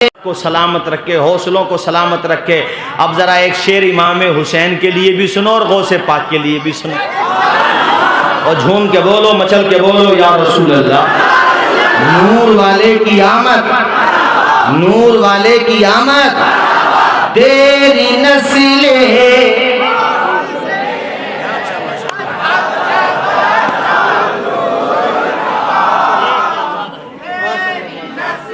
کو سلامت رکھے، حوصلوں کو سلامت رکھے۔ اب ذرا ایک شعر امام حسین کے لیے بھی سنو اور غوث پاک کے لیے بھی سنو، اور جھوم کے بولو، مچل کے بولو، یا رسول اللہ۔ نور والے کی آمد، نور والے کی آمد، تیری نسلیں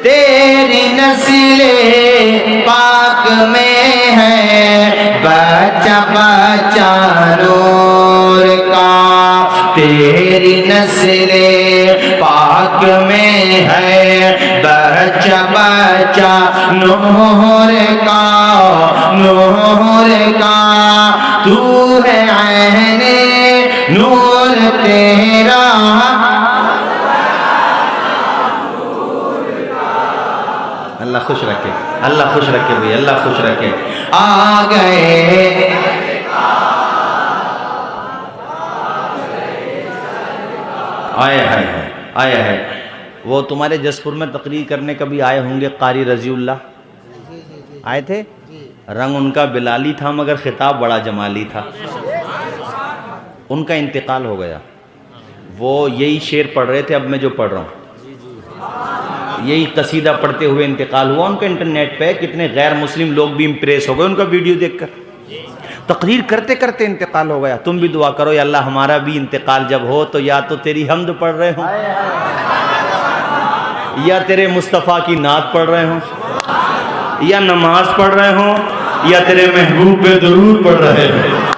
تیری نسلیں پاک میں ہے، بچہ بچہ نور کا، تیری نسلیں پاک میں ہے، بچہ بچہ نور کا، نور کا، تو ہے عین نور تیرا۔ اللہ خوش رکھے، اللہ خوش رکھے بھئی، اللہ خوش رکھے۔ آ گئے آیا ہے، آیا ہے۔ وہ تمہارے جسپور میں تقریر کرنے کبھی آئے ہوں گے قاری رضی اللہ، آئے تھے؟ رنگ ان کا بلالی تھا مگر خطاب بڑا جمالی تھا۔ ان کا انتقال ہو گیا، وہ یہی شعر پڑھ رہے تھے اب میں جو پڑھ رہا ہوں، یہی قصیدہ پڑھتے ہوئے انتقال ہوا ان کا۔ انٹرنیٹ پہ کتنے غیر مسلم لوگ بھی امپریس ہو گئے ان کا ویڈیو دیکھ کر۔ تقریر کرتے کرتے انتقال ہو گیا۔ تم بھی دعا کرو یا اللہ ہمارا بھی انتقال جب ہو تو یا تو تیری حمد پڑھ رہے ہوں، یا تیرے مصطفیٰ کی نعت پڑھ رہے ہوں، یا نماز پڑھ رہے ہوں، یا تیرے محبوب پہ درود پڑھ رہے ہوں۔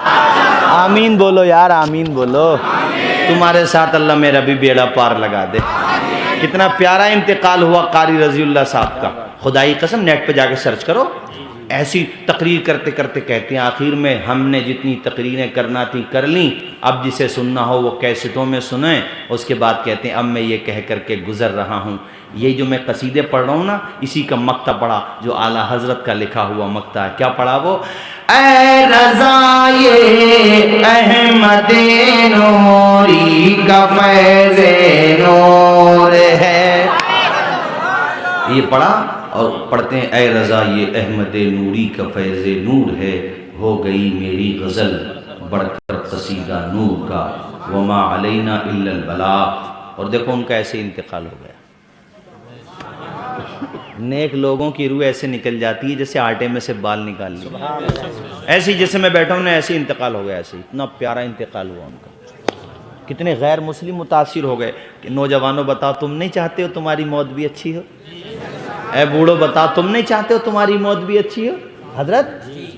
آمین بولو یار، آمین بولو۔ تمہارے ساتھ اللہ میرا بھی بیڑا پار لگا دے۔ کتنا پیارا انتقال ہوا قاری رضی اللہ صاحب کا، خدائی قسم نیٹ پہ جا کے سرچ کرو۔ ایسی تقریر کرتے کرتے کہتے ہیں آخر میں ہم نے جتنی تقریریں کرنا تھیں کر لیں، اب جسے سننا ہو وہ کیسٹوں میں سنیں۔ اس کے بعد کہتے ہیں اب میں یہ کہہ کر کے گزر رہا ہوں، یہ جو میں قصیدے پڑھ رہا ہوں نا اسی کا مقطع پڑھا جو اعلیٰ حضرت کا لکھا ہوا مقطع ہے۔ کیا پڑھا وہ؟ اے رضا یہ احمد نوری کا فیض نور ہے، یہ پڑھا اور پڑھتے ہیں اے رضا یہ احمد نوری کا فیض نور ہے، ہو گئی میری غزل بڑھ کر قصیدہ نور کا، وما علینا الا البلاغ۔ اور دیکھو ان کا ایسے انتقال ہو گیا۔ نیک لوگوں کی روح ایسے نکل جاتی ہے جیسے آٹے میں سے بال نکال لی، ایسی جیسے میں بیٹھا ہوں نا ایسے انتقال ہو گیا، ایسے اتنا پیارا انتقال ہوا ان کا۔ کتنے غیر مسلم متاثر ہو گئے کہ نوجوانوں بتاؤ تم نہیں چاہتے ہو تمہاری موت بھی اچھی ہو؟ اے بوڑھو بتاؤ تم نہیں چاہتے ہو تمہاری موت بھی اچھی ہو؟ حضرت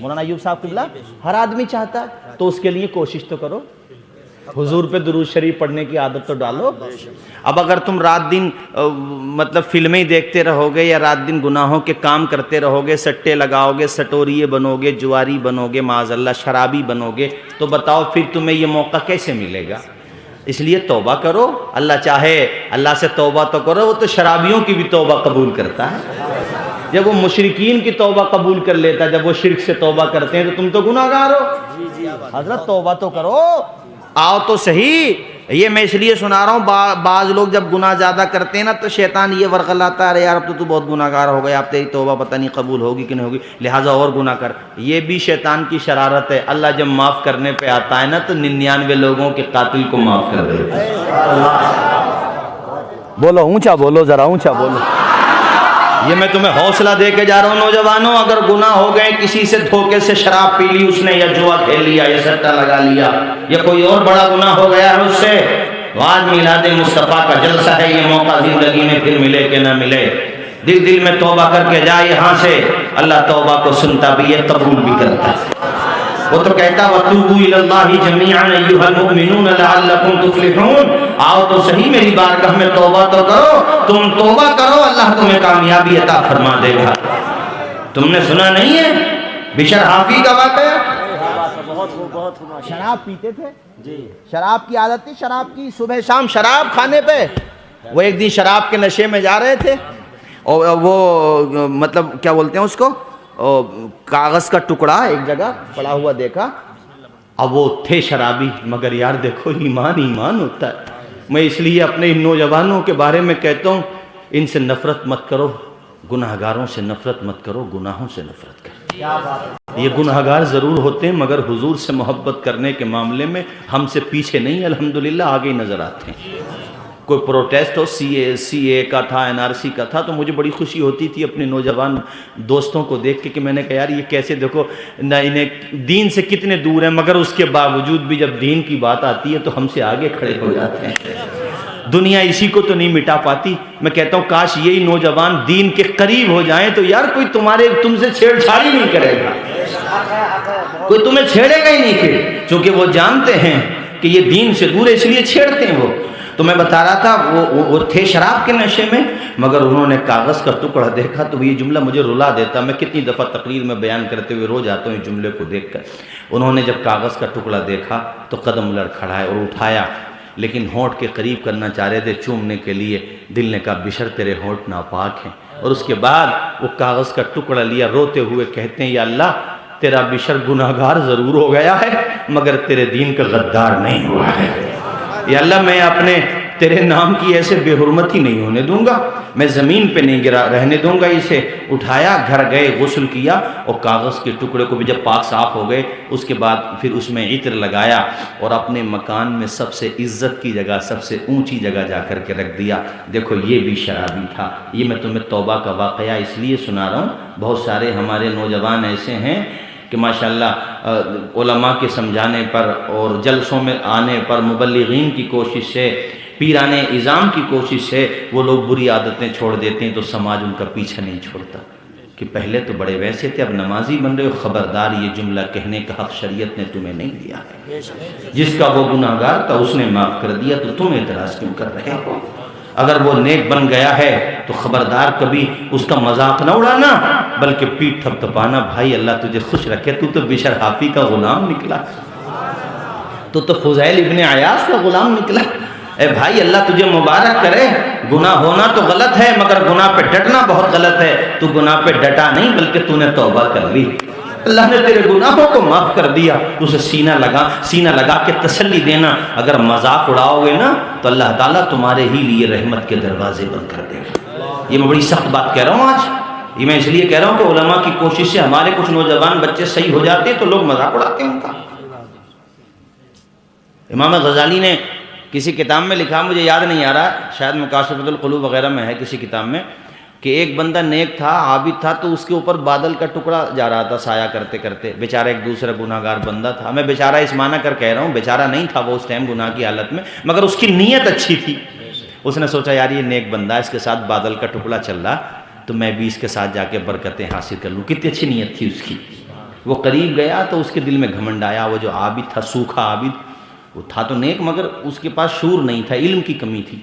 مولانا ایوب صاحب قبلہ ہر آدمی چاہتا ہے، تو اس کے لیے کوشش تو کرو، حضور پہ درود شریف پڑھنے کی عادت تو ڈالو۔ اب اگر تم رات دن مطلب فلمیں دیکھتے رہو گے یا رات دن گناہوں کے کام کرتے رہو گے، سٹے لگاؤ گے، سٹوریے بنو گے، جواری بنو گے، معاذ اللہ شرابی بنو گے، تو بتاؤ پھر تمہیں یہ موقع کیسے ملے گا؟ اس لیے توبہ کرو، اللہ چاہے اللہ سے توبہ تو کرو، وہ تو شرابیوں کی بھی توبہ قبول کرتا ہے۔ جب وہ مشرکین کی توبہ قبول کر لیتا ہے، جب وہ شرک سے توبہ کرتے ہیں تو تم تو گناہ گار ہو۔ حضرت توبہ تو کرو، آؤ تو صحیح۔ یہ میں اس لیے سنا رہا ہوں، بعض لوگ جب گناہ زیادہ کرتے ہیں نا تو شیطان یہ ورغلاتا ہے، ارے یار اب تو بہت گناہ گار ہو گیا، اب تیری توبہ پتہ نہیں قبول ہوگی کہ نہیں ہوگی، لہٰذا اور گناہ کر۔ یہ بھی شیطان کی شرارت ہے۔ اللہ جب معاف کرنے پہ آتا ہے نا تو 99 لوگوں کے قاتل کو معاف کر دیتا ہے۔ بولو اونچا بولو، ذرا اونچا بولو۔ یہ میں تمہیں حوصلہ دے کے جا رہا ہوں نوجوانوں، اگر گناہ ہو گئے، کسی سے دھوکے سے شراب پی لی اس نے، یا جوا کھیل لیا، یا سٹا لگا لیا، یا کوئی اور بڑا گناہ ہو گیا ہے اس سے، تو آج میلاد مصطفیٰ کا جلسہ ہے، یہ موقع زندگی میں پھر ملے کہ نہ ملے۔ دل میں توبہ کر کے جائے یہاں سے، اللہ توبہ کو سنتا بھی ہے، قبول بھی کرتا ہے۔ وہ تو کہتا وَتُوبُوا إِلَى اللَّهِ جَمِيعًا أَيُّهَا الْمُؤْمِنُونَ لَعَلَّكُمْ تُفْلِحُونَ۔ آؤ تو صحیح میری بارگاہ میں توبہ تو کرو، تم توبہ کرو اللہ تمہیں کامیابی عطا فرما دے گا۔ تم نے سنا نہیں ہے بشر حافی کا واقعہ؟ شراب پیتے تھے، شراب کی عادت تھی، شراب کی صبح شام شراب کھانے پہ۔ وہ ایک دن شراب کے نشے میں جا رہے تھے اور وہ مطلب کیا بولتے ہیں اس کو، کاغذ کا ٹکڑا ایک جگہ پڑا ہوا دیکھا، اب وہ تھے شرابی، مگر یار دیکھو ایمان ہوتا ہے۔ میں اس لیے اپنے ان نوجوانوں کے بارے میں کہتا ہوں ان سے نفرت مت کرو، گناہگاروں سے نفرت مت کرو، گناہوں سے نفرت کرو۔ یہ گناہگار ضرور ہوتے ہیں مگر حضور سے محبت کرنے کے معاملے میں ہم سے پیچھے نہیں، الحمدللہ آگے ہی نظر آتے ہیں۔ کوئی پروٹیسٹ ہو، سی اے کا تھا، NRC کا تھا، تو مجھے بڑی خوشی ہوتی تھی اپنے نوجوان دوستوں کو دیکھ کے کہ میں نے کہا یار یہ کیسے، دیکھو نہ انہیں دین سے کتنے دور ہیں مگر اس کے باوجود بھی جب دین کی بات آتی ہے تو ہم سے آگے کھڑے ہو جاتے ہیں۔ دنیا اسی کو تو نہیں مٹا پاتی۔ میں کہتا ہوں کاش یہی نوجوان دین کے قریب ہو جائیں تو یار کوئی تم سے چھیڑ چھاڑی نہیں کرے گا، کوئی تمہیں چھیڑے گا ہی نہیں پھر، چونکہ وہ جانتے ہیں کہ یہ دین سے دور ہے اس لیے چھیڑتے ہیں وہ۔ تو میں بتا رہا تھا وہ تھے شراب کے نشے میں مگر انہوں نے کاغذ کا ٹکڑا دیکھا تو یہ جملہ مجھے رلا دیتا، میں کتنی دفعہ تقریر میں بیان کرتے ہوئے رو جاتا ہوں اس جملے کو دیکھ کر۔ انہوں نے جب کاغذ کا ٹکڑا دیکھا تو قدم لڑکھڑائے اور اٹھایا، لیکن ہونٹ کے قریب کرنا چاہ رہے تھے چومنے کے لیے، دل نے کہا بشر تیرے ہونٹ ناپاک ہیں، اور اس کے بعد وہ کاغذ کا ٹکڑا لیا، روتے ہوئے کہتے ہیں یا اللہ تیرا بشر گناہگار ضرور ہو گیا ہے مگر تیرے دین کا غدار نہیں ہوا ہے، یا اللہ میں اپنے تیرے نام کی ایسے بے حرمتی نہیں ہونے دوں گا، میں زمین پہ نہیں گرا رہنے دوں گا اسے۔ اٹھایا، گھر گئے، غسل کیا اور کاغذ کے ٹکڑے کو بھی جب پاک صاف ہو گئے اس کے بعد پھر اس میں عطر لگایا اور اپنے مکان میں سب سے عزت کی جگہ، سب سے اونچی جگہ جا کر کے رکھ دیا۔ دیکھو یہ بھی شرابی تھا۔ یہ میں تمہیں توبہ کا واقعہ اس لیے سنا رہا ہوں، بہت سارے ہمارے نوجوان ایسے ہیں کہ ماشاءاللہ علماء کے سمجھانے پر اور جلسوں میں آنے پر، مبلغین کی کوشش سے، پیران اعظام کی کوشش سے وہ لوگ بری عادتیں چھوڑ دیتے ہیں تو سماج ان کا پیچھا نہیں چھوڑتا کہ پہلے تو بڑے ویسے تھے اب نمازی بن رہے ہو، خبردار یہ جملہ کہنے کا حق شریعت نے تمہیں نہیں دیا ہے۔ جس کا وہ گناہگار تھا اس نے معاف کر دیا تو تم اعتراض کیوں کر رہے ہو؟ اگر وہ نیک بن گیا ہے تو خبردار کبھی اس کا مذاق نہ اڑانا بلکہ پیٹھ تھپ تھپانا، بھائی اللہ تجھے خوش رکھے، تو بشر حافی کا غلام نکلا، تو فضیل ابن عیاض کا غلام نکلا۔ اے بھائی اللہ تجھے مبارک کرے، گناہ ہونا تو غلط ہے مگر گناہ پہ ڈٹنا بہت غلط ہے، تو گناہ پہ ڈٹا نہیں بلکہ تو نے توبہ کر لی، اللہ نے تیرے گناہوں کو معاف کر دیا۔ اسے سینہ لگا کے تسلی دینا، اگر مذاق اڑاؤ گے نا تو اللہ تعالیٰ تمہارے ہی لیے رحمت کے دروازے بند کر دے گا۔ یہ میں بڑی سخت بات کہہ رہا ہوں آج، یہ میں اس لیے کہہ رہا ہوں کہ علماء کی کوشش سے ہمارے کچھ نوجوان بچے صحیح ہو جاتے ہیں تو لوگ مذاق اڑاتے ہیں ان کا۔ امام غزالی نے کسی کتاب میں لکھا، مجھے یاد نہیں آ رہا، شاید مکاشفۃ القلوب وغیرہ میں ہے کسی کتاب میں، کہ ایک بندہ نیک تھا، عابد تھا، تو اس کے اوپر بادل کا ٹکڑا جا رہا تھا سایہ کرتے کرتے، بیچارہ ایک دوسرا گناہگار بندہ تھا۔ میں بیچارہ اس معنی کر کہہ رہا ہوں، بیچارہ نہیں تھا وہ اس ٹائم گناہ کی حالت میں، مگر اس کی نیت اچھی تھی۔ اس نے سوچا یار یہ نیک بندہ ہے، اس کے ساتھ بادل کا ٹکڑا چل رہا تو میں بھی اس کے ساتھ جا کے برکتیں حاصل کر لوں۔ کتنی اچھی نیت تھی اس کی۔ وہ قریب گیا تو اس کے دل میں گھمنڈ آیا، وہ جو عابد تھا، سوکھا عابد، وہ تھا تو نیک مگر اس کے پاس شعور نہیں تھا، علم کی کمی تھی۔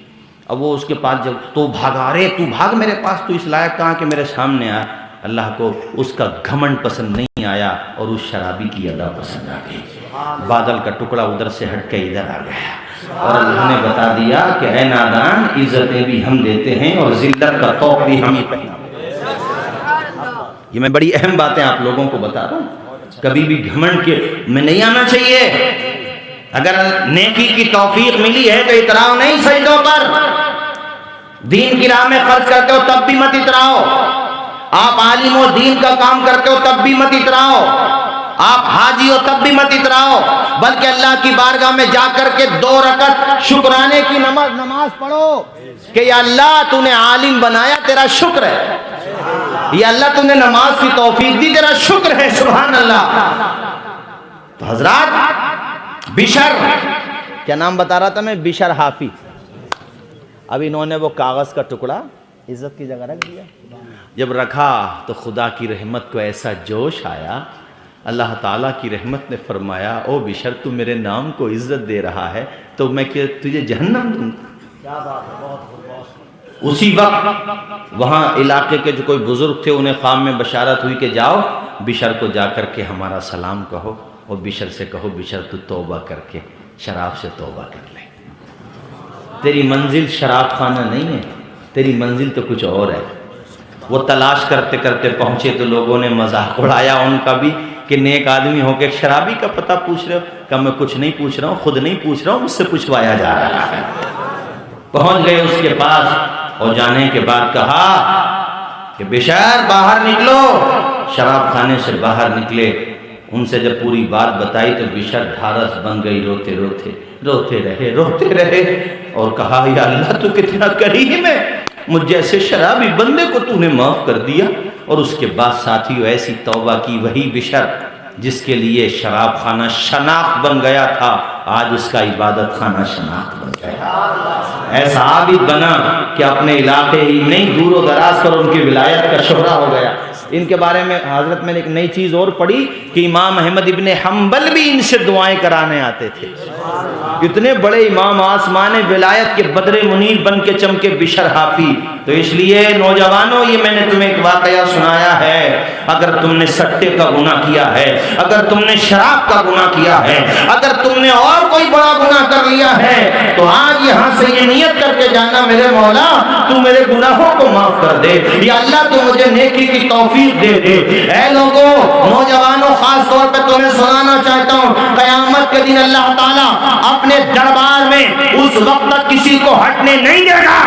اب وہ اس کے پاس جب تو بھاگا، رے تو بھاگ میرے پاس، تو اس لائق کہاں کہ میرے سامنے آ۔ اللہ کو اس کا گھمنڈ پسند نہیں آیا اور اس شرابی کی ادا پسند آ گئی۔ بادل کا ٹکڑا ادھر سے ہٹ کے ادھر آ گیا اور اللہ نے بتا دیا کہ اے نادان، عزتیں بھی ہم دیتے ہیں اور ذلت کا طوق بھی ہم ہی پہناتے ہیں۔ یہ میں بڑی اہم باتیں آپ لوگوں کو بتا رہا ہوں، کبھی بھی گھمنڈ کے میں نہیں آنا چاہیے۔ اگر نیکی کی توفیق ملی ہے تو اتراؤ نہیں سجدوں پر، دین کی راہ میں خرچ کرتے ہو تب بھی مت اتراؤ، آپ عالم و دین کا کام کرتے ہو تب بھی مت اتراؤ، آپ حاجی ہو تب بھی مت اتراؤ، بلکہ اللہ کی بارگاہ میں جا کر کے 2 رکعت شکرانے کی نماز پڑھو کہ یا اللہ تو نے عالم بنایا، تیرا شکر ہے، یا اللہ تو نے نماز کی توفیق دی، تیرا شکر ہے، سبحان اللہ۔ تو حضرات، بشر کیا نام بتا رہا تھا میں، بشر حافی، اب انہوں نے وہ کاغذ کا ٹکڑا عزت کی جگہ رکھ دیا۔ جب رکھا تو خدا کی رحمت کو ایسا جوش آیا، اللہ تعالیٰ کی رحمت نے فرمایا او بشر تو میرے نام کو عزت دے رہا ہے تو میں کہ تجھے جہنم دوں گا۔ اسی وقت وہاں علاقے کے جو کوئی بزرگ تھے انہیں خواب میں بشارت ہوئی کہ جاؤ بشر کو جا کر کے ہمارا سلام کہو اور بشر سے کہو بشر تو توبہ کر کے شراب سے توبہ کر لے، تیری منزل شراب خانہ نہیں ہے، تیری منزل تو کچھ اور ہے۔ وہ تلاش کرتے کرتے پہنچے تو لوگوں نے مذاق اڑایا ان کا بھی کہ نیک آدمی ہو کے شرابی کا پتہ پوچھ رہے ہو، کہ میں کچھ نہیں پوچھ رہا ہوں، خود نہیں پوچھ رہا ہوں، مجھ سے پوچھوایا جا رہا ہے۔ پہنچ گئے اس کے پاس اور جانے کے بعد کہا کہ بشر باہر نکلو. شراب خانے سے باہر نکلے. ان سے جب پوری بات بتائی تو بشر ڈھارس بن گئی. روتے رہے اور کہا یا اللہ تو کتنا کریم ہے, مجھ جیسے شرابی بندے کو تو نے معاف کر دیا. اور اس کے بعد ساتھیوں ایسی توبہ کی, وہی بشر جس کے لیے شراب خانہ شناخت بن گیا تھا, آج اس کا عبادت خانہ شناخت بن گیا. ایسا عابد بنا کہ اپنے علاقے ہی نہیں دور و دراز پر ان کی ولایت کا شہرہ ہو گیا. ان کے بارے میں حضرت میں نے ایک نئی چیز اور پڑھی کہ امام احمد ابن حنبل بھی ان سے دعائیں کرانے آتے تھے. اتنے بڑے امام آسمان ولایت کے بدر منیر بن کے چمکے بشر حافی. تو اس لیے نوجوانوں, یہ میں نے تمہیں ایک واقعہ سنایا ہے. اگر تم نے سٹے کا گناہ کیا ہے, اگر تم نے شراب کا گناہ کیا ہے, اگر تم نے اور کوئی بڑا گناہ کر لیا ہے, تو آج یہاں سے یہ نیت کر کے جانا میرے مولا تو میرے گناہوں کو معاف کر دے, یا اللہ تو مجھے نیکی کی توفیق دے دے. اے لوگوں, نوجوانوں, خاص طور پہ تمہیں سنانا چاہتا ہوں, قیامت کے دن اللہ تعالیٰ اپنے دربار میں اس وقت تک کسی کو ہٹنے نہیں دے گا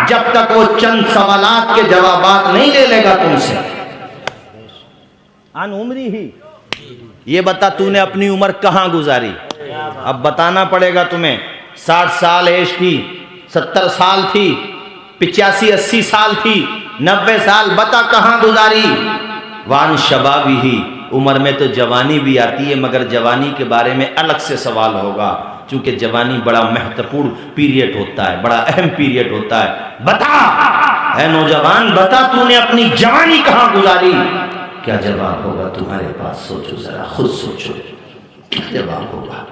جب تک وہ چند سوالات کے جوابات نہیں لے لے گا تم سے. ان عمری ہی, یہ بتا تو نے اپنی عمر کہاں گزاری. اب بتانا پڑے گا تمہیں. 60 سال ایج تھی, 70 سال تھی, 85-80 سال تھی, 90 سال, بتا کہاں گزاری. وان شبابی ہی, عمر میں تو جوانی بھی آتی ہے, مگر جوانی کے بارے میں الگ سے سوال ہوگا, چونکہ جوانی بڑا مہتوپورن پیریڈ ہوتا ہے, بڑا اہم پیریڈ ہوتا ہے. بتا اے نوجوان, بتا تو نے اپنی جوانی کہاں گزاری. کیا جواب ہوگا تمہارے پاس؟ سوچو ذرا, خود سوچو کیا جواب ہوگا.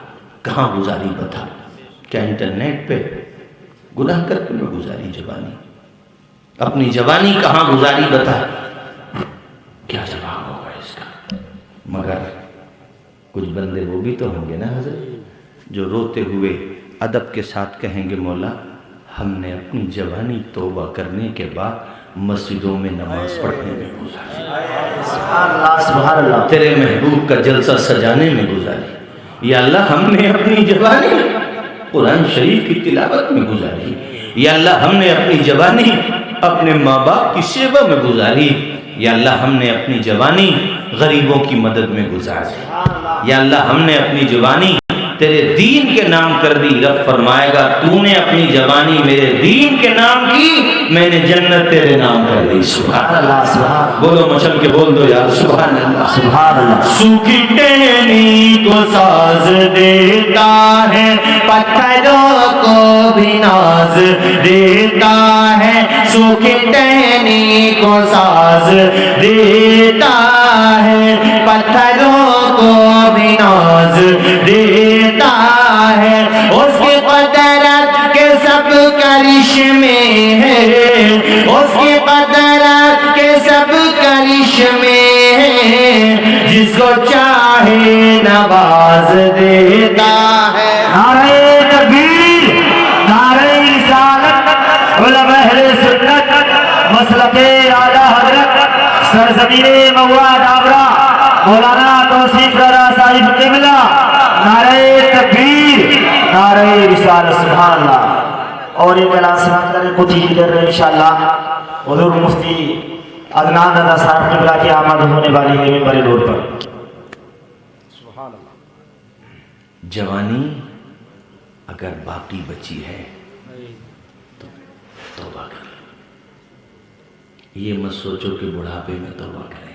کہاں گزاری بتا. کیا انٹرنیٹ پہ گناہ کر کے میں گزاری جوانی؟ اپنی جوانی کہاں گزاری بتا. کیا جواب ہوگا اس کا؟ مگر کچھ بندے وہ بھی تو ہوں گے نا حضرت, جو روتے ہوئے ادب کے ساتھ کہیں گے مولا ہم نے اپنی جوانی توبہ کرنے کے بعد مسجدوں میں نماز پڑھنے میں گزاری, سبحان اللہ, تیرے محبوب کا جلسہ سجانے میں گزاری. یا اللہ ہم نے اپنی جوانی قرآن شریف کی تلاوت میں گزاری. یا اللہ ہم نے اپنی جوانی اپنے ماں باپ کی سیوا میں گزاری. یا اللہ ہم نے اپنی جوانی غریبوں کی مدد میں گزاری. یا اللہ ہم نے اپنی جوانی تیرے دین کے نام کر دی. رب فرمائے گا تو نے اپنی جوانی میرے دین کے نام کی, میں نے جنت تیرے نام کر دی. سبحان اللہ, سبحان, بولو مچل کے بول دو یار, سبحان اللہ, سبحان اللہ. سوکھی ٹہنی کو ساز دیتا ہے, پتھروں کو بھی ناز دیتا ہے. سوکھی ٹہنی کو ساز دیتا ہے, پتھروں کو بھی ناز دیتا ہے. اس کی قدرت کے سب کرشمے ہیں, اس کی قدرت کے سب کرشمے ہیں, جس کو چاہے نواز دیتا ہے. نعرہ تکبیر, نعرہ رسالت, علماء اہل سنت, مسلک اعلیٰ حضرت سرزمین مواد آبرا مولانا توصیف رضا صاحب قبلہ, نعرہ تکبیر, نعرہ رسالت, سبحان اللہ. اور یہ کلام سماعت کرنے کو تیجی کر رہے انشاءاللہ حضور مفتی عدنان رضا صاحب قبلہ کی آمد ہونے والی ہے منبر نور پر. سبحان اللہ. جوانی اگر باقی بچی ہے تو توبہ کریں. یہ مت سوچو کہ بڑھاپے میں توبہ کریں.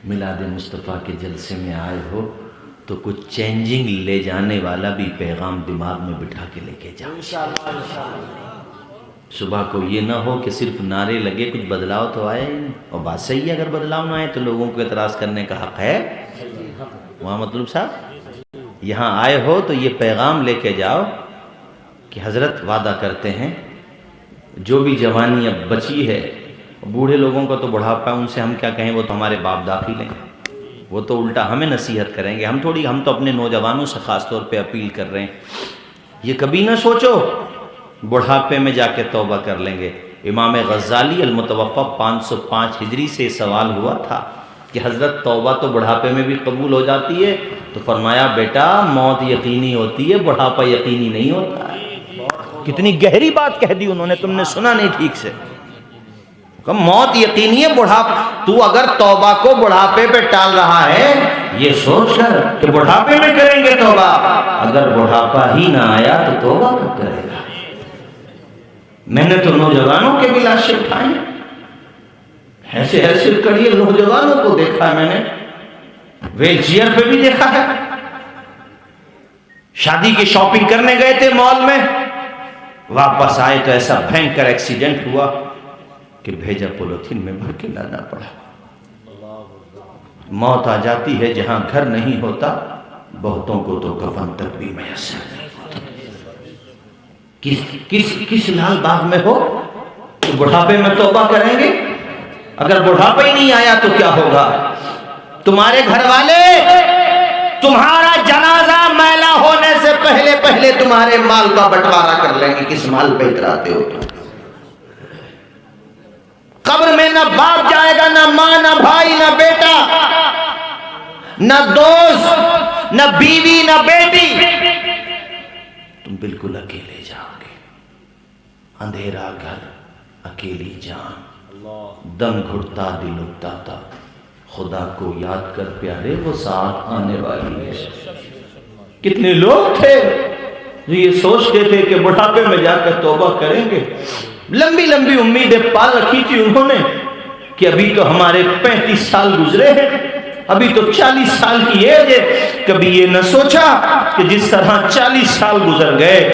میلاد مصطفیٰ کے جلسے میں آئے ہو تو کچھ چینجنگ لے جانے والا بھی پیغام دماغ میں بٹھا کے لے کے جاؤ. صبح کو یہ نہ ہو کہ صرف نعرے لگے, کچھ بدلاؤ تو آئے نہیں. اور بات صحیح ہے, اگر بدلاؤ نہ آئے تو لوگوں کو اعتراض کرنے کا حق ہے. وہاں مطلب صاحب یہاں آئے ہو تو یہ پیغام لے کے جاؤ کہ حضرت وعدہ کرتے ہیں جو بھی جوانی اب بچی ہے, بوڑھے لوگوں کا تو بڑھاپا ہے, ان سے ہم کیا کہیں, وہ تو ہمارے باپ داخل ہیں, وہ تو الٹا ہمیں نصیحت کریں گے. ہم تو اپنے نوجوانوں سے خاص طور پہ اپیل کر رہے ہیں, یہ کبھی نہ سوچو بڑھاپے میں جا کے توبہ کر لیں گے. امام غزالی المتوفی 505 ہجری سے سوال ہوا تھا کہ حضرت توبہ تو بڑھاپے میں بھی قبول ہو جاتی ہے, تو فرمایا بیٹا موت یقینی ہوتی ہے, بڑھاپا یقینی نہیں ہوتا ہے. کتنی گہری بات کہہ دی انہوں نے, تم نے سنا نہیں ٹھیک سے. کہ موت یقینی ہے، تو اگر توبہ کو بڑھاپے پہ ٹال رہا ہے یہ سوچ کر کہ بڑھاپے میں کریں گے توبہ، اگر بڑھاپا ہی نہ آیا تو توبہ کب کرے گا؟ میں نے تو نوجوانوں کے بھی لاشیں اٹھائیں، ایسے ایسے کڑیے نوجوانوں کو دیکھا ہے، میں نے ویل چیئر پہ بھی دیکھا ہے، شادی کی شاپنگ کرنے گئے تھے مال میں، واپس آئے تو ایسا بھینکر ایکسیڈنٹ ہوا کہ بھیجا پولیتھین میں بھر کے لانا پڑا۔ موت آ جاتی ہے جہاں گھر نہیں ہوتا، بہتوں کو تو کفن تک بھی میسر نہیں ہوتا۔ کس لال باغ میں ہو تو بڑھاپے میں توبہ کریں گے، اگر بڑھاپا ہی نہیں آیا تو کیا ہوگا؟ تمہارے گھر والے تمہارا جنازہ میلا ہونے سے پہلے پہلے تمہارے مال کا بٹوارا کر لیں گے۔ کس مال پہ اتراتے ہو تم؟ قبر میں نہ باپ جائے گا، نہ ماں، نہ بھائی، نہ بیٹا، نہ دوست، نہ بیوی، نہ بیٹی، تم بالکل اکیلے جاؤ گے۔ اندھیرا گھر، اکیلی جان، دم گھٹتا دل اٹھتا، خدا کو یاد کر پیارے وہ ساتھ آنے والی ہے۔ کتنے لوگ تھے جو یہ سوچتے تھے کہ بڑھاپے میں جا کر توبہ کریں گے، لمبی لمبی امیدیں پال رکھی تھی انہوں نے کہ ابھی تو ہمارے 35 سال گزرے ہیں، ابھی تو 40 سال کی ایج ہے۔ کبھی یہ نہ سوچا کہ جس طرح 40 سال گزر گئے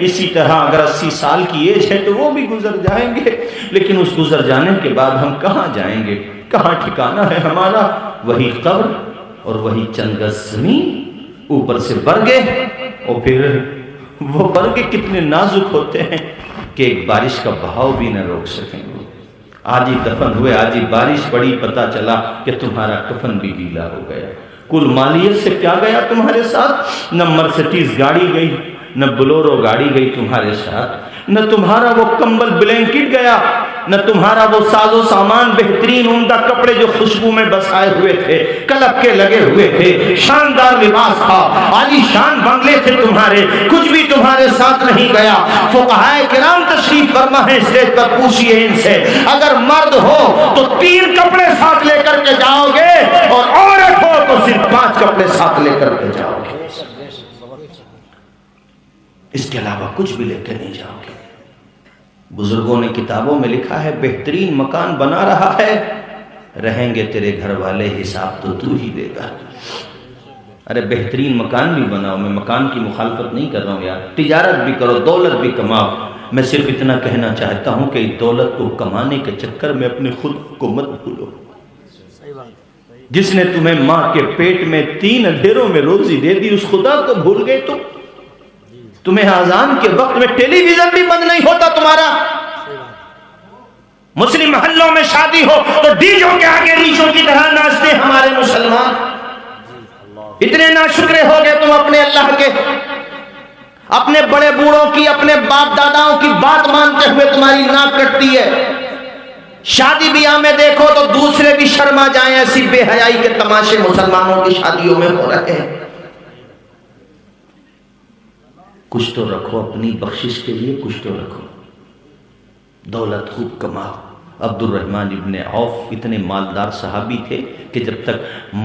اسی طرح اگر 80 سال کی ایج ہے تو وہ بھی گزر جائیں گے، لیکن اس گزر جانے کے بعد ہم کہاں جائیں گے؟ کہاں ٹھکانہ ہے ہمارا؟ وہی قبر اور وہی چند گز زمین، اوپر سے برگے، اور پھر وہ برگے کتنے نازک ہوتے ہیں کہ ایک بارش کا بہاؤ بھی نہ روک سکیں گے۔ آج ہی دفن ہوئے، آج ہی بارش پڑی، پتا چلا کہ تمہارا کفن بھی گیلا ہو گیا۔ کل مالیت سے کیا گیا تمہارے ساتھ؟ نہ مرسیڈیز گاڑی گئی، نہ بلورو گاڑی گئی تمہارے ساتھ، نہ تمہارا وہ کمبل بلینکٹ گیا، نہ تمہارا وہ ساز و سامان بہترین عمدہ کپڑے جو خوشبو میں بسائے ہوئے تھے، کلب کے لگے ہوئے تھے، شاندار لباس تھا، عالی شان بنگلے تھے تمہارے، کچھ بھی تمہارے ساتھ نہیں گیا۔ فقہائے کرام تشریف فرما ہے اسٹیج پر، پوچھئے ان سے اگر مرد ہو تو 3 کپڑے ساتھ لے کر کے جاؤ گے، اور عورت ہو تو صرف 5 کپڑے ساتھ لے کر کے جاؤ گے، اس کے علاوہ کچھ بھی لے کے نہیں جاؤ گے۔ بزرگوں نے کتابوں میں لکھا ہے بہترین مکان بنا رہا ہے، رہیں گے تیرے گھر والے، حساب تو ہی دے گا۔ ارے بہترین مکان بھی بناؤ، میں مکان کی مخالفت نہیں کر رہا ہوں یار، تجارت بھی کرو، دولت بھی کماؤ، میں صرف اتنا کہنا چاہتا ہوں کہ اس دولت کو کمانے کے چکر میں اپنے خود کو مت بھولو۔ جس نے تمہیں ماں کے پیٹ میں 3 اندھیروں میں روزی دے دی، اس خدا کو بھول گئے تم؟ تمہیں اذان کے وقت میں ٹیلی ویژن بھی بند نہیں ہوتا تمہارا؟ مسلم محلوں میں شادی ہو تو ڈیجوں کے آگے ریچوں کی طرح ناچتے ہمارے مسلمان۔ اتنے ناشکرے ہو گئے تم اپنے اللہ کے، اپنے بڑے بوڑھوں کی، اپنے باپ داداؤں کی بات مانتے ہوئے تمہاری ناک کٹتی ہے۔ شادی بیاہ میں دیکھو تو دوسرے بھی شرما جائیں، ایسی بے حیائی کے تماشے مسلمانوں کی شادیوں میں ہو رہے ہیں۔ کچھ تو رکھو اپنی بخشش کے لیے، کچھ تو رکھو، دولت خوب کماؤ۔ عبد الرحمن ابن عوف اتنے مالدار صحابی تھے کہ جب تک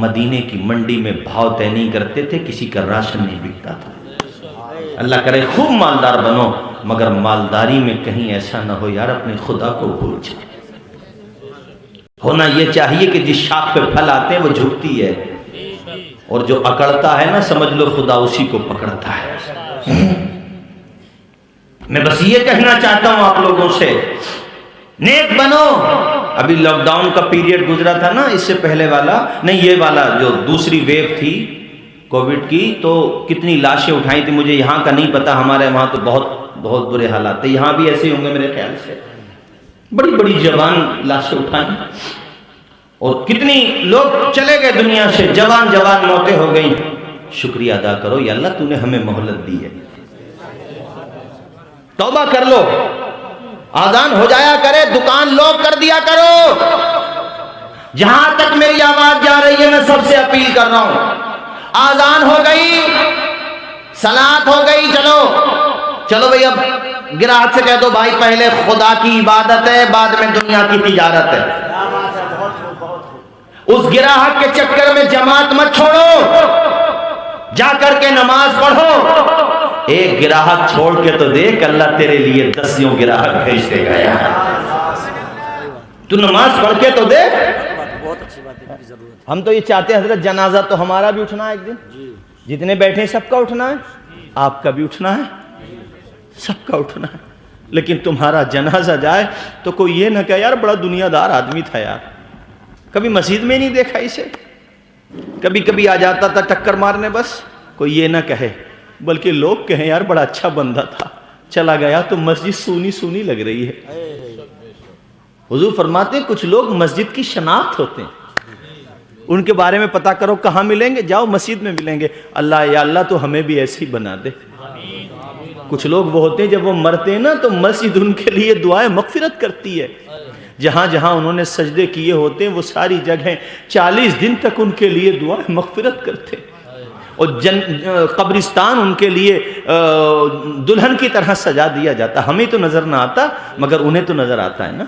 مدینے کی منڈی میں بھاؤ طے نہیں کرتے تھے کسی کا راشن نہیں بکتا تھا۔ اللہ کرے خوب مالدار بنو، مگر مالداری میں کہیں ایسا نہ ہو یار اپنے خدا کو بھول جائے۔ ہونا یہ چاہیے کہ جس شاخ پہ پھل آتے ہیں وہ جھکتی ہے، اور جو اکڑتا ہے نا سمجھ لو خدا اسی کو پکڑتا ہے۔ میں بس یہ کہنا چاہتا ہوں آپ لوگوں سے، نیک بنو۔ ابھی لاک ڈاؤن کا پیریڈ گزرا تھا نا، اس سے پہلے والا نہیں، یہ والا جو دوسری ویو تھی کووڈ کی، تو کتنی لاشیں اٹھائی تھی، مجھے یہاں کا نہیں پتا، ہمارے وہاں تو بہت برے حالات تھے، یہاں بھی ایسے ہوں گے میرے خیال سے، بڑی بڑی جوان لاشیں اٹھائیں، اور کتنی لوگ چلے گئے دنیا سے، جوان موتیں ہو گئیں۔ شکریہ ادا کرو، یا اللہ تو نے ہمیں مہلت دی ہے، توبہ کر لو، آذان ہو جایا کرے، دکان لوک کر دیا کرو۔ جہاں تک میری آواز جا رہی ہے میں سب سے اپیل کر رہا ہوں، آذان ہو گئی، صلاۃ ہو گئی، چلو بھئی اب گراہک سے کہہ دو بھائی پہلے خدا کی عبادت ہے، بعد میں دنیا کی تجارت ہے۔ اس گراہک کے چکر میں جماعت مت چھوڑو، جا کر کے نماز پڑھو۔ ایک گراہک چھوڑ کے تو دیکھ، اللہ تیرے لیے 10 یوں گراہک بھیج دے گا یار۔ تو نماز پڑھ کے تو دیکھ۔ ہم تو یہ چاہتے ہیں حضرت جنازہ تو ہمارا بھی اٹھنا ہے ایک دن، جتنے بیٹھے ہیں سب کا اٹھنا ہے، آپ کا بھی اٹھنا ہے، سب کا اٹھنا ہے، لیکن تمہارا جنازہ جائے تو کوئی یہ نہ کہے یار بڑا دنیا دار آدمی تھا یار، کبھی مسجد میں نہیں دیکھا اسے، کبھی کبھی آ جاتا تھا ٹکر مارنے، بس کوئی یہ نہ کہے، بلکہ لوگ کہیں یار بڑا اچھا بندہ تھا، چلا گیا تو مسجد سونی سونی لگ رہی ہے۔ حضور فرماتے ہیں کچھ لوگ مسجد کی شناخت ہوتے ہیں، ان کے بارے میں پتہ کرو کہاں ملیں گے، جاؤ مسجد میں ملیں گے، اللہ یا اللہ تو ہمیں بھی ایسے ہی بنا دے۔ کچھ لوگ وہ ہوتے ہیں جب وہ مرتے ہیں نا تو مسجد ان کے لیے دعائیں مغفرت کرتی ہے، جہاں جہاں انہوں نے سجدے کیے ہوتے ہیں وہ ساری جگہیں 40 دن تک ان کے لیے دعائیں مغفرت کرتے ہیں، اور قبرستان ان کے لیے دلہن کی طرح سجا دیا جاتا۔ ہمیں تو نظر نہ آتا مگر انہیں تو نظر آتا ہے نا۔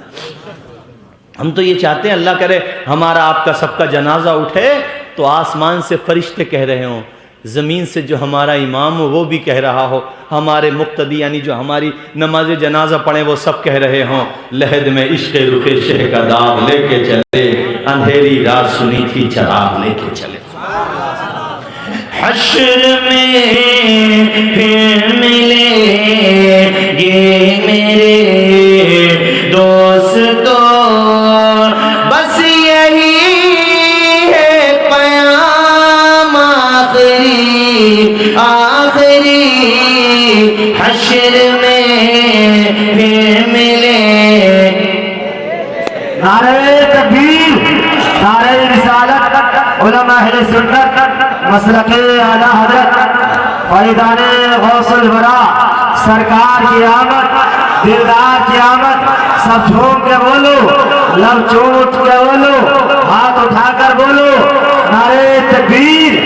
ہم تو یہ چاہتے ہیں اللہ کرے ہمارا آپ کا سب کا جنازہ اٹھے تو آسمان سے فرشتے کہہ رہے ہوں، زمین سے جو ہمارا امام ہو وہ بھی کہہ رہا ہو، ہمارے مقتدی یعنی جو ہماری نماز جنازہ پڑھیں وہ سب کہہ رہے ہوں، لحد میں عشق رخ شہ کا داغ لے کے چلے، اندھیری رات سنی تھی چراغ لے کے چلے۔ حشر میں پھر ملیں گے میرے دوستو، بس یہی ہے پیام آخری، حشر میں پھر ملیں۔ نعرہ تکبیر، نعرہ رسالت، علماء اہل سنت، مسلک اعلیٰ حضرت فیضان غوث الورا سرکار کی آمد، دلدار کی آمد، سب جھوم کے بولو، لب چوٹ کے بولو، ہاتھ اٹھا کر بولو، نعرہ تکبیر،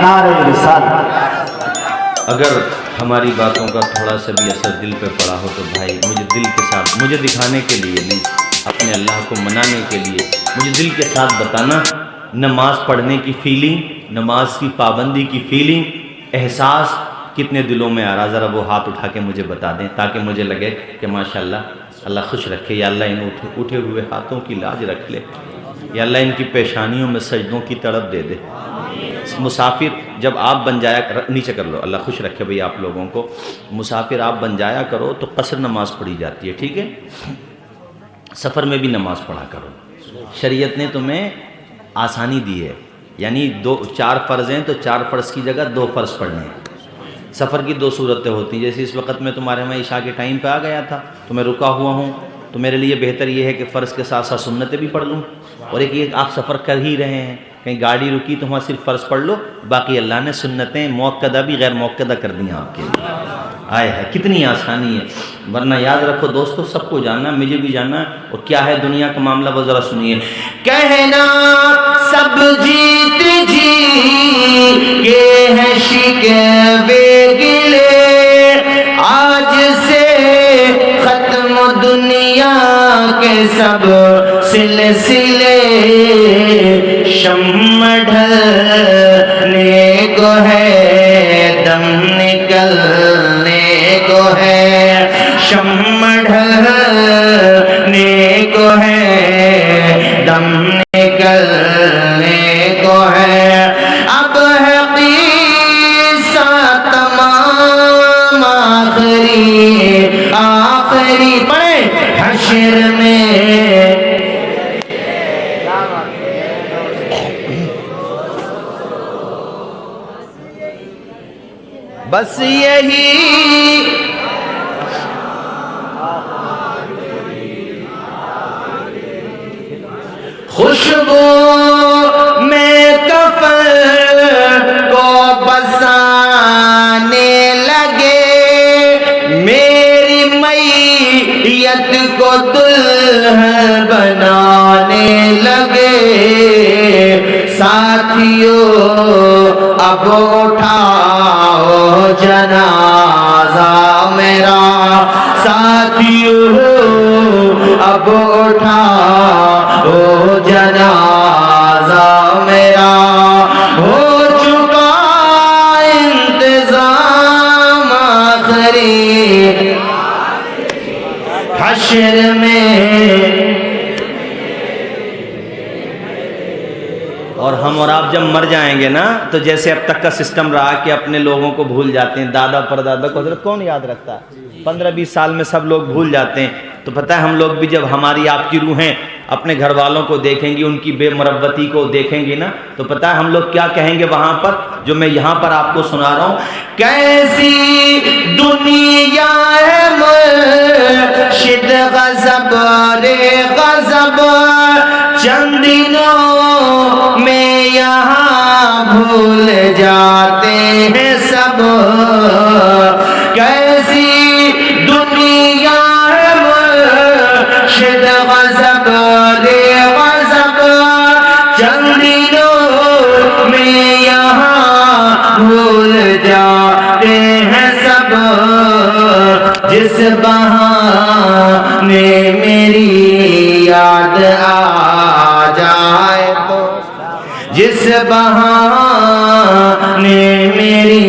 نعرہ رسالت۔ اگر ہماری باتوں کا تھوڑا سا بھی اثر دل پہ پڑا ہو تو بھائی مجھے دل کے ساتھ، مجھے دکھانے کے لیے نہیں، اپنے اللہ کو منانے کے لیے مجھے دل کے ساتھ بتانا، نماز پڑھنے کی فیلنگ، نماز کی پابندی کی فیلنگ، احساس کتنے دلوں میں آ رہا، ذرا وہ ہاتھ اٹھا کے مجھے بتا دیں تاکہ مجھے لگے کہ ماشاءاللہ اللہ خوش رکھے، یا اللہ ان اٹھے ہوئے ہاتھوں کی لاج رکھ لے، یا اللہ ان کی پیشانیوں میں سجدوں کی تڑپ دے دے۔ مسافر جب آپ بن جایا، نیچے کر لو، اللہ خوش رکھے بھئی آپ لوگوں کو، مسافر آپ بن جایا کرو تو قصر نماز پڑھی جاتی ہے، ٹھیک ہے؟ سفر میں بھی نماز پڑھا کرو، شریعت نے تمہیں آسانی دی ہے، یعنی 4 فرض ہیں تو 4 فرض کی جگہ 2 فرض پڑھنے ہیں۔ سفر کی 2 صورتیں ہوتی ہیں، جیسے اس وقت میں تمہارے میں عشاء کے ٹائم پہ آ گیا تھا تو میں رکا ہوا ہوں، تو میرے لیے بہتر یہ ہے کہ فرض کے ساتھ ساتھ سنتیں بھی پڑھ لوں، اور ایک یہ آپ سفر کر ہی رہے ہیں، کہیں گاڑی رکی تو وہاں صرف فرض پڑھ لو، باقی اللہ نے سنتیں موقدہ بھی غیر موقدہ کر دیں آپ کے لیے۔ آئے ہے کتنی آسانی ہے، ورنہ یاد رکھو دوستو سب کو جاننا، مجھے بھی جاننا، اور کیا ہے دنیا کا معاملہ وہ ذرا سنیے۔ کہنا سب جیت جی کے ہیں شکوے گلے، آج سے ختم دنیا کے سب سلسلے، شمع ڈھلنے کو ہے دم نکلنے کو ہے، شمع ڈھلنے کو ہے دم نکلنے کو ہے، اب ہے قصہ تمام آخری پڑھے حشر میں۔ بس یہی خوشبو میں کفن کو بسانے لگے، میری میت کو دلہن بنانے لگے، ساتھیوں اب اٹھاؤ جنازہ میرا، اور ہم اور آپ جب مر جائیں گے نا تو جیسے اب تک کا سسٹم رہا کہ اپنے لوگوں کو بھول جاتے ہیں، دادا پر دادا کو حضرت کون یاد رکھتا ہے؟ 15-20 سال میں سب لوگ بھول جاتے ہیں۔ تو پتہ ہے ہم لوگ بھی جب ہماری آپ کی روحیں اپنے گھر والوں کو دیکھیں گی، ان کی بے مربتی کو دیکھیں گی نا، تو پتہ ہے ہم لوگ کیا کہیں گے وہاں پر، جو میں یہاں پر آپ کو سنا رہا ہوں۔ کیسی دنیا ہے مرشد غضب رے غضب، چند دنوں میں یہاں بھول جاتے ہیں سب۔ کیسی دنیا ہے مرشد غضب رے غضب، چند دنوں میں یہاں بھول جاتے ہیں سب۔ جس بہانے میری یاد آ جائے تو، جس بہانے میری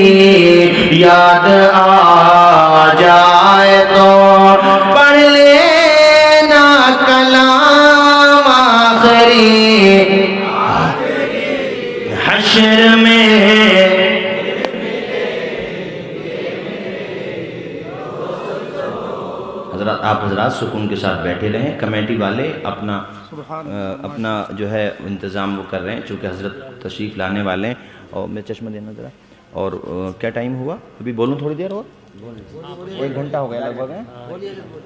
یاد آ جائے تو، پڑھ لینا کلام آخری حشر میں۔ حضرات آپ حضرات سکون کے ساتھ بیٹھے رہیں، کمیٹی والے اپنا جو ہے انتظام وہ کر رہے ہیں، چونکہ حضرت تشریف لانے والے ہیں۔ اور میں چشمہ دینا ذرا، اور کیا ٹائم ہوا ابھی؟ بولوں تھوڑی دیر اور؟ 1 گھنٹہ ہو گیا لگ بھگ،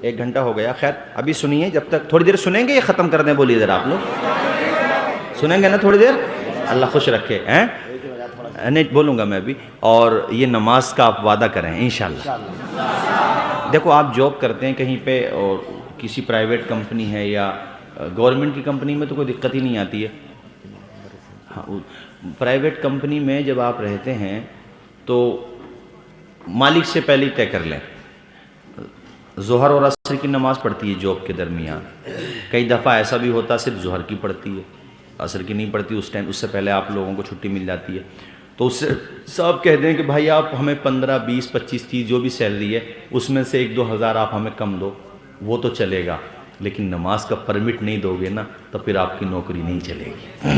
1 گھنٹہ ہو گیا۔ خیر ابھی سنیے، جب تک تھوڑی دیر سنیں گے یا ختم کر دیں؟ بولیے ذرا آپ لوگ سنیں گے نا تھوڑی دیر؟ اللہ خوش رکھے ہیں، نہیں بولوں گا میں ابھی۔ اور یہ نماز کا آپ وعدہ کریں انشاءاللہ۔ دیکھو آپ جاب کرتے ہیں کہیں پہ، اور کسی پرائیویٹ کمپنی ہے یا گورنمنٹ کی کمپنی میں تو کوئی دقت ہی نہیں آتی ہے۔ ہاں، پرائیویٹ کمپنی میں جب آپ رہتے ہیں تو مالک سے پہلے ہی طے کر لیں۔ ظہر اور عصر کی نماز پڑھتی ہے جاب کے درمیان، کئی دفعہ ایسا بھی ہوتا صرف ظہر کی پڑھتی ہے، عصر کی نہیں پڑھتی اس ٹائم، اس سے پہلے آپ لوگوں کو چھٹی مل جاتی ہے۔ تو اس سے صاحب کہہ دیں کہ بھائی آپ ہمیں 15 20 25 30 جو بھی سیلری ہے اس میں سے 1-2 ہزار آپ ہمیں کم دو، وہ تو چلے گا، لیکن نماز کا پرمٹ نہیں دو گے نا تو پھر آپ کی نوکری نہیں چلے گی۔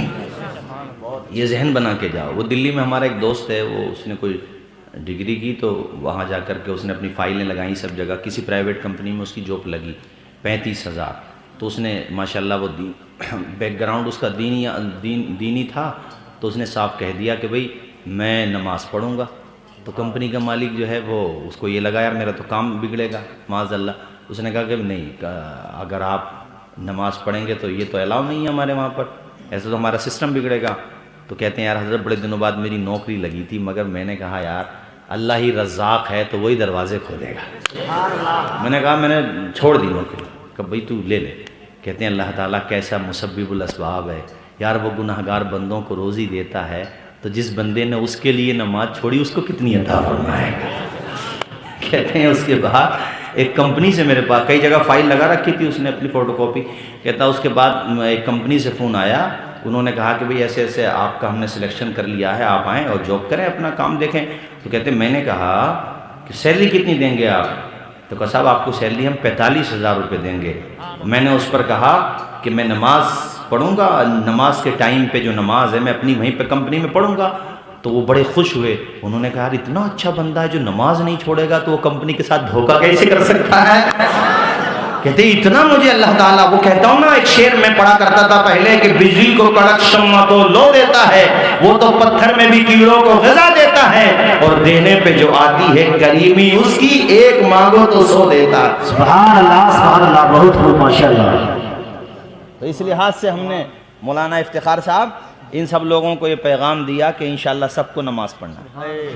یہ ذہن بنا کے جاؤ۔ وہ دلی میں ہمارا ایک دوست ہے، وہ اس نے کوئی ڈگری کی، تو وہاں جا کر کے اس نے اپنی فائلیں لگائیں سب جگہ، کسی پرائیویٹ کمپنی میں اس کی جاب لگی 35,000۔ تو اس نے ماشاءاللہ وہ بیک گراؤنڈ اس کا دینی تھا، تو اس نے صاف کہہ دیا کہ بھئی میں نماز پڑھوں گا۔ تو کمپنی کا مالک جو ہے وہ اس کو یہ لگا یار میرا تو کام بگڑے گا معاذ اللہ۔ اس نے کہا کہ نہیں، اگر آپ نماز پڑھیں گے تو یہ تو الاؤ نہیں ہے ہمارے وہاں پر، ایسے تو ہمارا سسٹم بگڑے گا۔ تو کہتے ہیں یار حضرت بڑے دنوں بعد میری نوکری لگی تھی، مگر میں نے کہا یار اللہ ہی رزاق ہے تو وہی دروازے کھولے گا۔ میں نے کہا میں نے چھوڑ دی نوکری، کہ بھئی تو لے لے۔ کہتے ہیں اللہ تعالیٰ کیسا مسبب الاسباب ہے یار، وہ گناہگار بندوں کو روزی دیتا ہے، تو جس بندے نے اس کے لیے نماز چھوڑی اس کو کتنی عطا فرمائے گا۔ کہتے ہیں اس کے بعد ایک کمپنی سے میرے پاس کئی جگہ فائل لگا رکھی تھی اس نے اپنی فوٹو کاپی، کہتا اس کے بعد ایک کمپنی سے فون آیا، انہوں نے کہا کہ بھئی ایسے ایسے آپ کا ہم نے سلیکشن کر لیا ہے، آپ آئیں اور جاب کریں، اپنا کام دیکھیں۔ تو کہتے ہیں میں نے کہا کہ سیلری کتنی دیں گے آپ؟ تو کہا صاحب آپ کو سیلری ہم 45,000 روپے دیں گے۔ میں نے اس پر کہا کہ میں نماز پڑھوں گا، نماز کے ٹائم پہ جو نماز ہے میں اپنی وہیں پہ کمپنی میں پڑھوں گا۔ تو وہ بڑے خوش ہوئے، انہوں نے کہا یار اتنا اچھا بندہ ہے جو نماز نہیں چھوڑے گا تو وہ کمپنی کے ساتھ دھوکہ کیسے کر سکتا ہے؟ کہتے اتنا مجھے اللہ تعالیٰ، وہ کہتا ہوں نا ایک شعر میں پڑھا کرتا تھا پہلے کہ بجلی کو کڑک شمع تو لو دیتا ہے، وہ تو پتھر میں بھی کیڑوں کو غذا دیتا ہے، اور دینے پہ جو آتی ہے کریمی اس کی ایک مانگو تو 100 دیتا ہے۔ سبحان اللہ، بہت خوب، ماشاءاللہ۔ تو اس لحاظ سے ہم نے مولانا افتخار صاحب ان سب لوگوں کو یہ پیغام دیا کہ انشاءاللہ سب کو نماز پڑھنا ہے،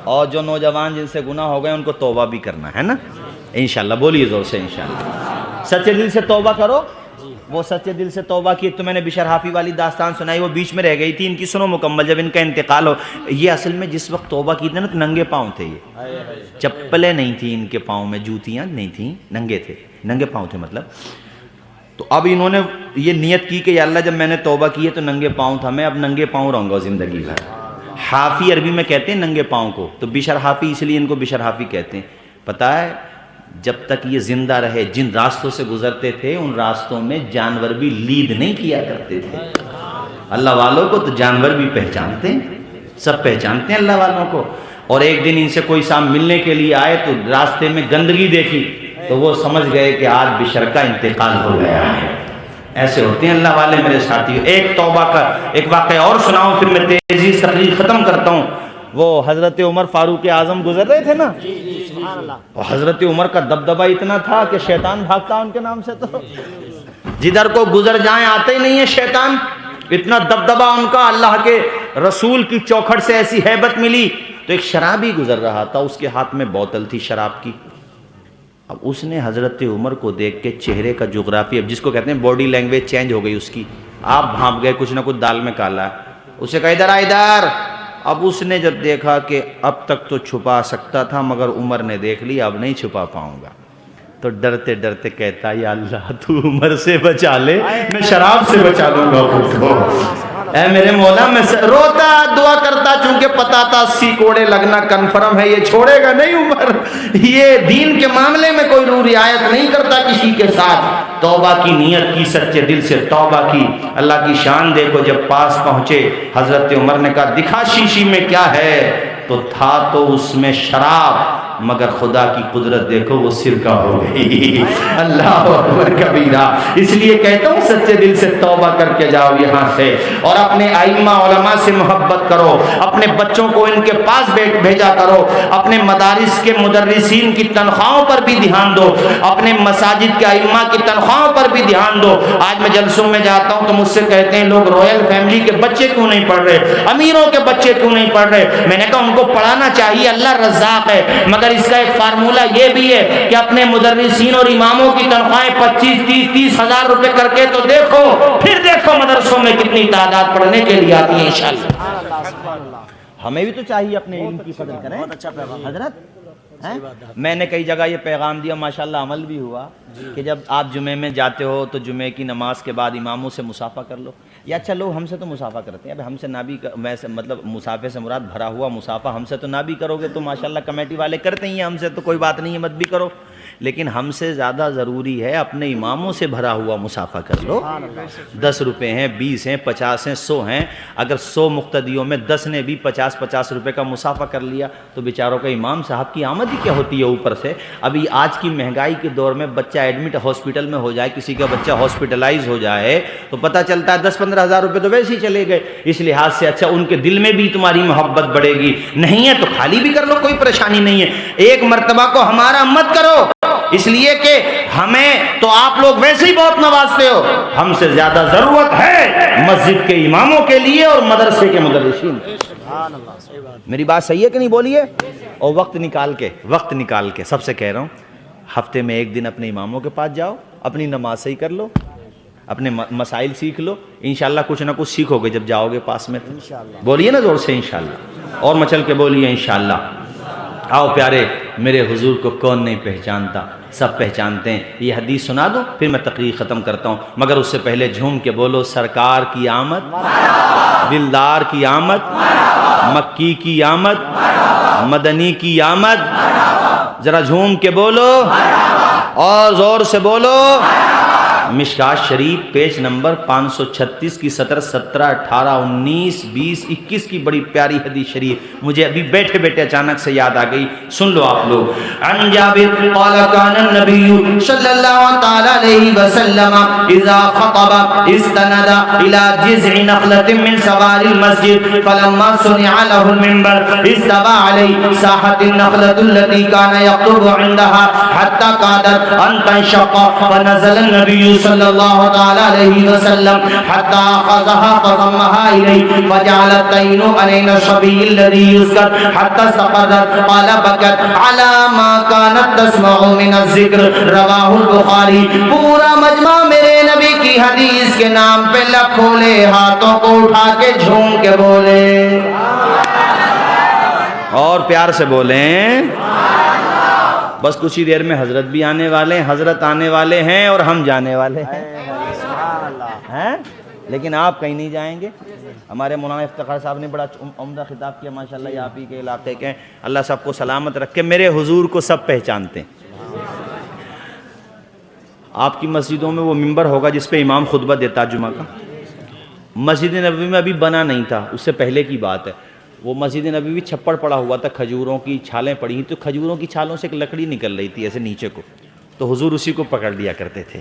اور جو نوجوان جن سے گناہ ہو گئے ان کو توبہ بھی کرنا ہے نا انشاءاللہ۔ بولیے زور سے انشاءاللہ، سچے دل سے توبہ کرو۔ وہ سچے دل سے توبہ کی تو میں نے بشر حافی والی داستان سنائی، وہ بیچ میں رہ گئی تھی، ان کی سنو مکمل۔ جب ان کا انتقال ہو، یہ اصل میں جس وقت توبہ کی تھی نا تو ننگے پاؤں تھے، یہ چپلیں نہیں تھیں ان کے پاؤں میں، جوتیاں نہیں تھیں، ننگے تھے، ننگے پاؤں تھے مطلب۔ تو اب انہوں نے یہ نیت کی کہ یا اللہ جب میں نے توبہ کی ہے تو ننگے پاؤں تھا، میں اب ننگے پاؤں رہوں گا زندگی بھر۔ حافی عربی میں کہتے ہیں ننگے پاؤں کو، تو بشر حافی اس لیے ان کو بشر حافی کہتے ہیں۔ پتہ ہے جب تک یہ زندہ رہے جن راستوں سے گزرتے تھے ان راستوں میں جانور بھی لید نہیں کیا کرتے تھے. اللہ والوں کو تو جانور بھی پہچانتے ہیں, سب پہچانتے ہیں اللہ والوں کو. اور ایک دن ان سے کوئی صاحب ملنے کے لیے آئے تو راستے میں گندگی دیکھی تو وہ سمجھ گئے کہ آج بشر کا انتقال ہو گیا ہے. ایسے ہوتے ہیں اللہ والے میرے ساتھیوں. ایک توبہ کا ایک واقعہ اور سناؤں پھر میں تیزی سے تقریر ختم کرتا ہوں. وہ حضرت عمر فاروق اعظم گزر رہے تھے نا, اور حضرت عمر کا دبدبہ اتنا تھا کہ شیطان بھاگتا ان کے نام سے, تو جدھر کو گزر جائیں آتے ہی نہیں ہے شیطان, اتنا دبدبہ ان کا. اللہ کے رسول کی چوکھٹ سے ایسی ہیبت ملی. تو ایک شرابی گزر رہا تھا, اس کے ہاتھ میں بوتل تھی شراب کی. اب اس نے حضرت عمر کو دیکھ کے چہرے کا جغرافی, اب جس کو کہتے ہیں باڈی لینگویج چینج ہو گئی اس کی, آپ بھانپ گئے کچھ نہ کچھ دال میں کالا ہے. اسے کہا ادھر آ ادھر. اب اس نے جب دیکھا کہ اب تک تو چھپا سکتا تھا مگر عمر نے دیکھ لی, اب نہیں چھپا پاؤں گا, تو ڈرتے ڈرتے کہتا یا اللہ تو عمر سے بچا لے, میں شراب سے بچا لوں گا خود کو. اے میرے مولا, میں روتا دعا کرتا چونکہ پتا تھا 80 کوڑے لگنا کنفرم ہے, یہ چھوڑے گا نہیں عمر. یہ دین کے معاملے میں کوئی رو رعایت نہیں کرتا کسی کے ساتھ. توبہ کی نیت کی, سچے دل سے توبہ کی. اللہ کی شان دیکھو, جب پاس پہنچے حضرت عمر نے کہا دکھا شیشی میں کیا ہے, تو تھا تو اس میں شراب, مگر خدا کی قدرت دیکھو وہ سرکہ ہو گئی. اللہ اکبر کبیرہ. اس لیے کہتا ہوں سچے دل سے توبہ کر کے جاؤ یہاں سے, اور اپنے ائمہ علماء سے محبت کرو, اپنے بچوں کو ان کے پاس بھیجا کرو, اپنے مدارس کے مدرسین کی تنخواہوں پر بھی دھیان دو, اپنے مساجد کے ائمہ کی تنخواہوں پر بھی دھیان دو. آج میں جلسوں میں جاتا ہوں تو مجھ سے کہتے ہیں لوگ رائل فیملی کے بچے کیوں نہیں پڑھ رہے, امیروں کے بچے کیوں نہیں پڑھ رہے. میں نے کہا ان کو پڑھانا چاہیے, اللہ رزاق ہے, مگر اس کا ایک فارمولہ یہ بھی ہے کہ اپنے مدرسین اور اماموں کی تنخواہیں 25-30 ہزار روپے کر کے تو دیکھو, پھر دیکھو مدرسوں میں کتنی تعداد پڑھنے کے لیے آتی ہے انشاءاللہ. ہمیں بھی تو چاہیے اپنے علم کی قدر کریں. حضرت میں نے کئی جگہ یہ پیغام دیا, ماشاءاللہ عمل بھی ہوا, کہ جب آپ جمعے میں جاتے ہو تو جمعے کی نماز کے بعد اماموں سے مصافحہ کر لو. یا اچھا لوگ ہم سے تو مصافحہ کرتے ہیں, اب ہم سے نہ بھی مطلب مصافحے سے مراد بھرا ہوا مصافحہ, ہم سے تو نہ بھی کرو گے تو ماشاءاللہ کمیٹی والے کرتے ہی ہیں, ہم سے تو کوئی بات نہیں ہے, مت بھی کرو. لیکن ہم سے زیادہ ضروری ہے اپنے اماموں سے بھرا ہوا مصافحہ کر لو. 10 روپے ہیں, 20 ہیں, 50 ہیں, 100 ہیں. اگر 100 مقتدیوں میں 10 نے بھی 50 روپے کا مصافحہ کر لیا تو بیچاروں کا امام صاحب کی آمد ہی کیا ہوتی ہے اوپر سے. ابھی آج کی مہنگائی کے دور میں بچہ ایڈمٹ ہاسپٹل میں ہو جائے, کسی کا بچہ ہاسپٹلائز ہو جائے تو پتہ چلتا ہے 10-15 ہزار روپے تو ویسے ہی چلے گئے. اس لحاظ سے اچھا ان کے دل میں بھی تمہاری محبت بڑھے گی. نہیں ہے تو خالی بھی کر لو, کوئی پریشانی نہیں ہے. ایک مرتبہ کو ہمارا مت کرو, اس لیے کہ ہمیں تو آپ لوگ ویسے ہی بہت نوازتے ہو, ہم سے زیادہ ضرورت ہے مسجد کے اماموں کے لیے اور مدرسے کے مدرسین. میری بات صحیح ہے کہ نہیں بولیے. اور وقت نکال کے سب سے کہہ رہا ہوں, ہفتے میں ایک دن اپنے اماموں کے پاس جاؤ, اپنی نماز صحیح کر لو, اپنے مسائل سیکھ لو. انشاءاللہ کچھ نہ کچھ سیکھو گے جب جاؤ گے پاس میں. بولیے نا زور سے انشاءاللہ, اور مچل کے بولیے انشاءاللہ. آؤ پیارے, میرے حضور کو کون نہیں پہچانتا, سب پہچانتے ہیں. یہ حدیث سنا دو پھر میں تقریر ختم کرتا ہوں, مگر اس سے پہلے جھوم کے بولو سرکار کی آمد, دلدار کی آمد, مکی کی آمد, مدنی کی آمد. ذرا جھوم کے بولو اور زور سے بولو. مشکات شریف پیج نمبر 536 کی سطر 17, 18, 19, 20, 21 کی بڑی پیاری حدیث شریف مجھے ابھی بیٹھے بیٹھے اچانک سے یاد آ گئی, سن لو آپ لوگ. عن جابر قال كان النبي صلی اللہ تعالی علیہ وسلم اذا خطب استند الى جذع نخلة من سوار المسجد فلما صنع له المنبر استوى عليه ساحت النخلة التي كان يخطب عندها حتى كادت ان تنشق فنزل النبي صلی اللہ تعالی علیہ وسلم حتی اخذها فضمها الیہ فجعلت تین عین الصبی الذی یذکر حتی استقرت قال بکت علی ما کانت تسمع من الذکر رواہ البخاری. پورا مجمع میرے نبی کی حدیث کے نام پہ لب کھولے, ہاتھوں کو اٹھا کے جھوم کے بولے اور پیار سے بولیں. بس کچھ ہی دیر میں حضرت بھی آنے والے ہیں, حضرت آنے والے ہیں اور ہم جانے والے ہیں, لیکن آپ کہیں نہیں جائیں گے. ہمارے مولانا افتخار صاحب نے بڑا عمدہ خطاب کیا ماشاءاللہ, یہ آپ ہی کے علاقے کے ہیں. اللہ سب کو سلامت رکھے. میرے حضور کو سب پہچانتے ہیں. آپ کی مسجدوں میں وہ ممبر ہوگا جس پہ امام خطبہ دیتا جمعہ کا؟ مسجد نبوی میں ابھی بنا نہیں تھا، اس سے پہلے کی بات ہے۔ وہ مسجد نبوی چھپڑ پڑا ہوا تھا، کھجوروں کی چھالیں پڑی ہیں، تو کھجوروں کی چھالوں سے ایک لکڑی نکل رہی تھی ایسے نیچے کو، تو حضور اسی کو پکڑ لیا کرتے تھے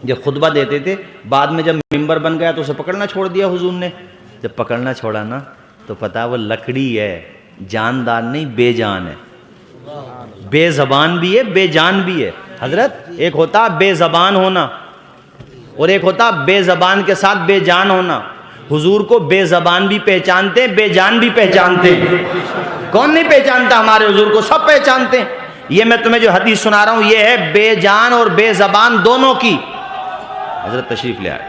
جب خطبہ دیتے تھے۔ بعد میں جب ممبر بن گیا تو اسے پکڑنا چھوڑ دیا حضور نے۔ جب پکڑنا چھوڑا نا تو پتا وہ لکڑی ہے، جاندار نہیں، بے جان ہے، بے زبان بھی ہے، بے جان بھی ہے۔ حضرت ایک ہوتا بے زبان ہونا اور ایک ہوتا بے زبان کے ساتھ بے جان ہونا۔ حضور کو بے زبان بھی پہچانتے ہیں، بے جان بھی پہچانتے ہیں۔ کون نہیں پہچانتا ہمارے حضور کو؟ سب پہچانتے ہیں۔ یہ میں تمہیں جو حدیث سنا رہا ہوں یہ ہے بے جان اور بے زبان دونوں کی۔ حضرت تشریف لے آئے،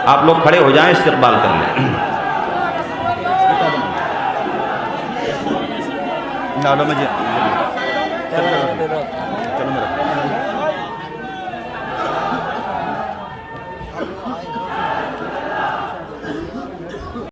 آپ لوگ کھڑے ہو جائیں، استقبال کر لیں۔ چلو مجھے